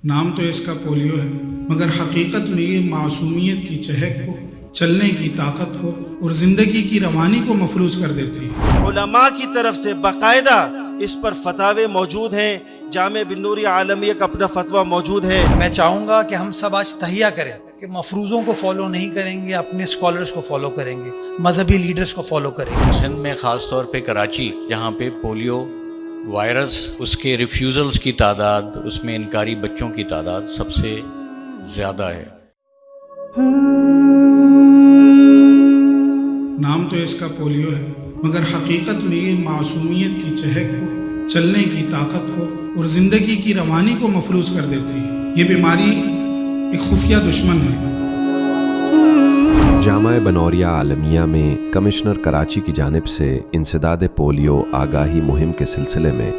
نام تو اس کا پولیو ہے، مگر حقیقت میں یہ معصومیت کی چہک کو، چلنے کی طاقت کو اور زندگی کی روانی کو مفلوج کر دیتی ہے۔ علماء کی طرف سے باقاعدہ اس پر فتاوے موجود ہیں، جامع بن نوریہ عالمیہ کا اپنا فتویٰ موجود ہے۔ میں چاہوں گا کہ ہم سب آج تہیہ کریں کہ مفروضوں کو فالو نہیں کریں گے، اپنے اسکالرز کو فالو کریں گے، مذہبی لیڈرز کو فالو کریں گے۔ سندھ میں خاص طور پہ کراچی، جہاں پہ پولیو وائرس، اس کے ریفیوزلز کی تعداد، اس میں انکاری بچوں کی تعداد سب سے زیادہ ہے۔ نام تو اس کا پولیو ہے، مگر حقیقت میں یہ معصومیت کی چہک کو، چلنے کی طاقت کو اور زندگی کی روانی کو مفلوج کر دیتی ہے۔ یہ بیماری ایک خفیہ دشمن ہے۔ جامعہ بنوریہ عالمیہ میں کمشنر کراچی کی جانب سے انسداد پولیو آگاہی مہم کے سلسلے میں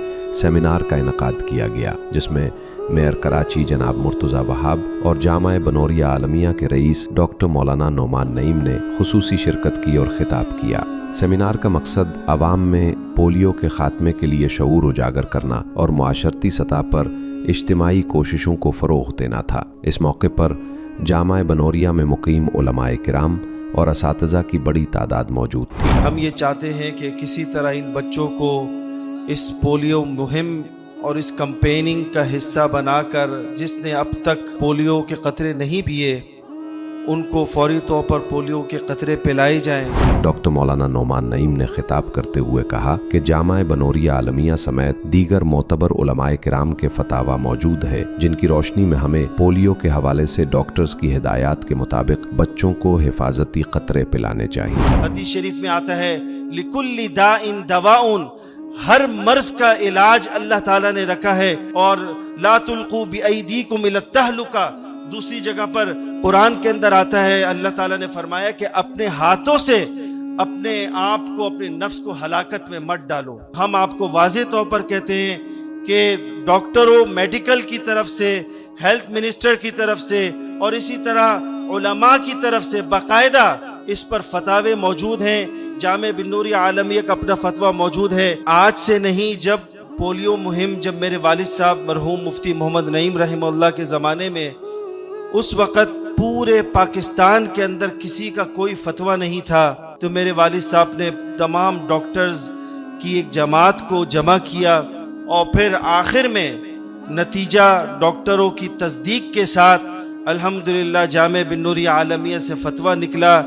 سیمینار کا انعقاد کیا گیا، جس میں میئر کراچی جناب مرتضیٰ وہاب اور جامعہ بنوریہ عالمیہ کے رئیس ڈاکٹر مولانا نعمان نعیم نے خصوصی شرکت کی اور خطاب کیا۔ سیمینار کا مقصد عوام میں پولیو کے خاتمے کے لیے شعور اجاگر کرنا اور معاشرتی سطح پر اجتماعی کوششوں کو فروغ دینا تھا۔ اس موقع پر جامعہ بنوریہ میں مقیم علماء کرام اور اساتذہ کی بڑی تعداد موجود تھی۔ ہم یہ چاہتے ہیں کہ کسی طرح ان بچوں کو اس پولیو مہم اور اس کمپیننگ کا حصہ بنا کر، جس نے اب تک پولیو کے قطرے نہیں پیے، ان کو فوری طور پر پولیو کے قطرے پلائے جائیں۔ ڈاکٹر مولانا نعمان نعیم نے خطاب کرتے ہوئے کہا کہ جامعہ بنوریہ عالمیہ سمیت دیگر معتبر علماء کرام کے فتاوی موجود ہے، جن کی روشنی میں ہمیں پولیو کے حوالے سے ڈاکٹرز کی ہدایات کے مطابق بچوں کو حفاظتی قطرے پلانے چاہیے۔ حدیث شریف میں آتا ہے لِكُلِّ دَاءٍ دَوَاءٌ، ہر مرض کا علاج اللہ تعالیٰ نے رکھا ہے، اور لَا تُلْقُوا بِأَيْدِيكُمْ إِلَى التَّهْلُكَةِ، دوسری جگہ پر قرآن کے اندر آتا ہے، اللہ تعالیٰ نے فرمایا کہ اپنے ہاتھوں سے اپنے آپ کو، اپنے نفس کو ہلاکت میں مت ڈالو۔ ہم آپ کو واضح طور پر کہتے ہیں کہ ڈاکٹروں، میڈیکل کی طرف سے، ہیلتھ منسٹر کی طرف سے اور اسی طرح علماء کی طرف سے باقاعدہ اس پر فتاوے موجود ہیں۔ جامع بن نوریہ عالمیہ کا اپنا فتویٰ موجود ہے۔ آج سے نہیں، جب پولیو مہم، جب میرے والد صاحب مرحوم مفتی محمد نعیم رحمہ اللہ کے زمانے میں، اس وقت پورے پاکستان کے اندر کسی کا کوئی فتویٰ نہیں تھا، تو میرے والد صاحب نے تمام ڈاکٹرز کی ایک جماعت کو جمع کیا، اور پھر آخر میں نتیجہ ڈاکٹروں کی تصدیق کے ساتھ الحمدللہ جامع بن نوریہ عالمیہ سے فتویٰ نکلا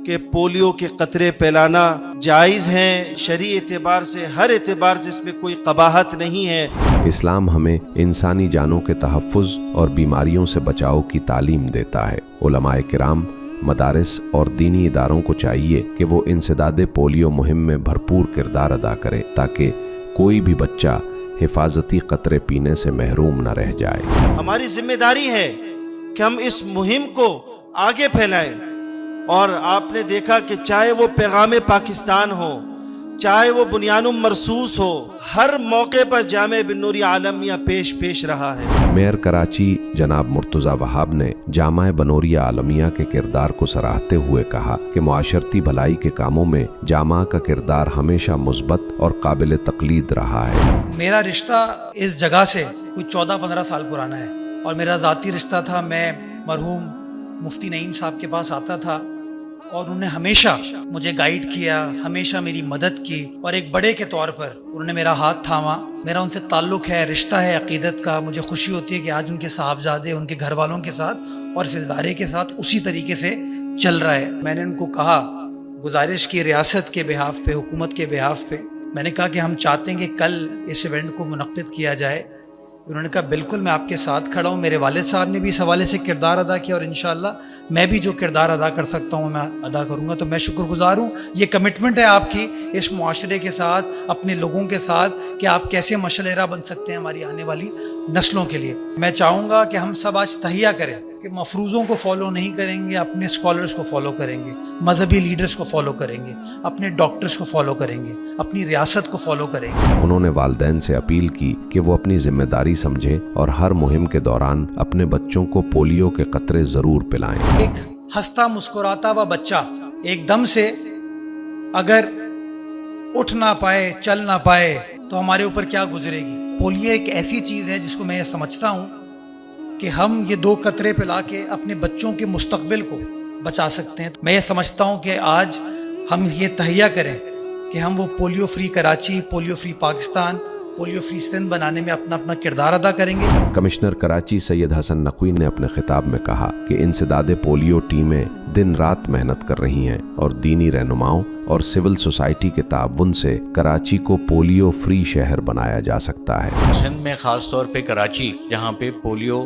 کہ پولیو کے قطرے پلانا جائز ہیں، شرعی اعتبار سے، ہر اعتبار سے اس میں کوئی قباحت نہیں ہے۔ اسلام ہمیں انسانی جانوں کے تحفظ اور بیماریوں سے بچاؤ کی تعلیم دیتا ہے۔ علماء کرام، مدارس اور دینی اداروں کو چاہیے کہ وہ انسداد پولیو مہم میں بھرپور کردار ادا کرے، تاکہ کوئی بھی بچہ حفاظتی قطرے پینے سے محروم نہ رہ جائے۔ ہماری ذمہ داری ہے کہ ہم اس مہم کو آگے پھیلائیں، اور آپ نے دیکھا کہ چاہے وہ پیغام پاکستان ہو، چاہے وہ بنیان مرصوص ہو، ہر موقع پر جامع بن نوریہ عالمیہ پیش رہا ہے۔ میئر کراچی جناب مرتضیٰ وہاب نے جامعہ بنوریہ عالمیہ کے کردار کو سراہتے ہوئے کہا کہ معاشرتی بھلائی کے کاموں میں جامعہ کا کردار ہمیشہ مثبت اور قابل تقلید رہا ہے۔ میرا رشتہ اس جگہ سے کوئی 14-15 سال پرانا ہے، اور میرا ذاتی رشتہ تھا، میں مرحوم مفتی نعیم صاحب کے پاس آتا تھا، اور انہوں نے ہمیشہ مجھے گائیڈ کیا، ہمیشہ میری مدد کی، اور ایک بڑے کے طور پر انہوں نے میرا ہاتھ تھاما۔ میرا ان سے تعلق ہے، رشتہ ہے عقیدت کا۔ مجھے خوشی ہوتی ہے کہ آج ان کے صاحبزادے ان کے گھر والوں کے ساتھ اور اس ادارے کے ساتھ اسی طریقے سے چل رہا ہے۔ میں نے ان کو کہا، گزارش کی ریاست کے بہاف پہ، حکومت کے بہاف پہ، میں نے کہا کہ ہم چاہتے ہیں کہ کل اس ایونٹ کو منعقد کیا جائے۔ انہوں نے کہا بالکل میں آپ کے ساتھ کھڑا ہوں۔ میرے والد صاحب نے بھی اس حوالے سے کردار ادا کیا، اور انشاءاللہ میں بھی جو کردار ادا کر سکتا ہوں میں ادا کروں گا۔ تو میں شکر گزار ہوں، یہ کمٹمنٹ ہے آپ کی اس معاشرے کے ساتھ، اپنے لوگوں کے ساتھ، کہ آپ کیسے مشعل راہ بن سکتے ہیں ہماری آنے والی نسلوں کے لیے۔ میں چاہوں گا کہ ہم سب آج تہیہ کریں کہ مفروضوں کو فالو نہیں کریں گے، اپنے اسکالرز کو فالو کریں گے، مذہبی لیڈرز کو فالو کریں گے، اپنے ڈاکٹرز کو فالو کریں گے، اپنی ریاست کو فالو کریں گے۔ انہوں نے والدین سے اپیل کی کہ وہ اپنی ذمہ داری سمجھیں اور ہر مہم کے دوران اپنے بچوں کو پولیو کے قطرے ضرور پلائیں۔ ایک ہنستا مسکراتا ہوا بچہ ایک دم سے اگر اٹھ نہ پائے، چل نہ پائے، تو ہمارے اوپر کیا گزرے گی۔ پولیو ایک ایسی چیز ہے جس کو میں یہ سمجھتا ہوں کہ ہم یہ 2 قطرے پلا کے اپنے بچوں کے مستقبل کو بچا سکتے ہیں. میں یہ سمجھتا ہوں کہ آج ہم یہ تہیہ کریں کہ ہم وہ polio free Karachi, polio free Pakistan, polio free Sindh بنانے میں اپنا کردار ادا کریں گے. کمشنر کراچی سید حسن نقوی نے اپنے خطاب میں کہا کہ انسداد پولیو ٹیمیں دن رات محنت کر رہی ہیں اور دینی رہنماؤں اور سول سوسائٹی کے تعاون سے کراچی کو پولیو فری شہر بنایا جا سکتا ہے. سندھ میں خاص طور پہ کراچی، جہاں پہ پولیو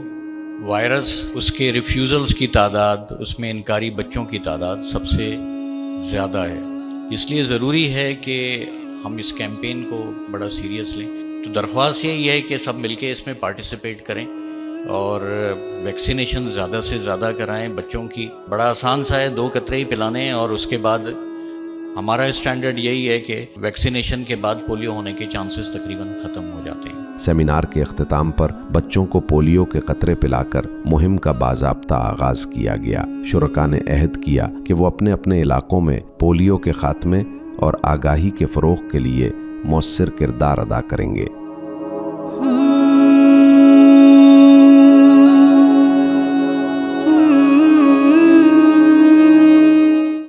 وائرس، اس کے ریفیوزلز کی تعداد، اس میں انکاری بچوں کی تعداد سب سے زیادہ ہے. اس لیے ضروری ہے کہ ہم اس کیمپین کو بڑا سیریس لیں. تو درخواست یہی ہے کہ سب مل کے اس میں پارٹیسپیٹ کریں اور ویکسینیشن زیادہ سے زیادہ کرائیں بچوں کی. بڑا آسان سا ہے، 2 قطرے ہی پلانے ہیں اور اس کے بعد ہمارا اسٹینڈرڈ یہی ہے کہ ویکسینیشن کے بعد پولیو ہونے کے چانسز تقریباً ختم ہو جاتے ہیں. سیمینار کے اختتام پر بچوں کو پولیو کے قطرے پلا کر مہم کا باضابطہ آغاز کیا گیا. شرکاء نے عہد کیا کہ وہ اپنے اپنے علاقوں میں پولیو کے خاتمے اور آگاہی کے فروغ کے لیے مؤثر کردار ادا کریں گے.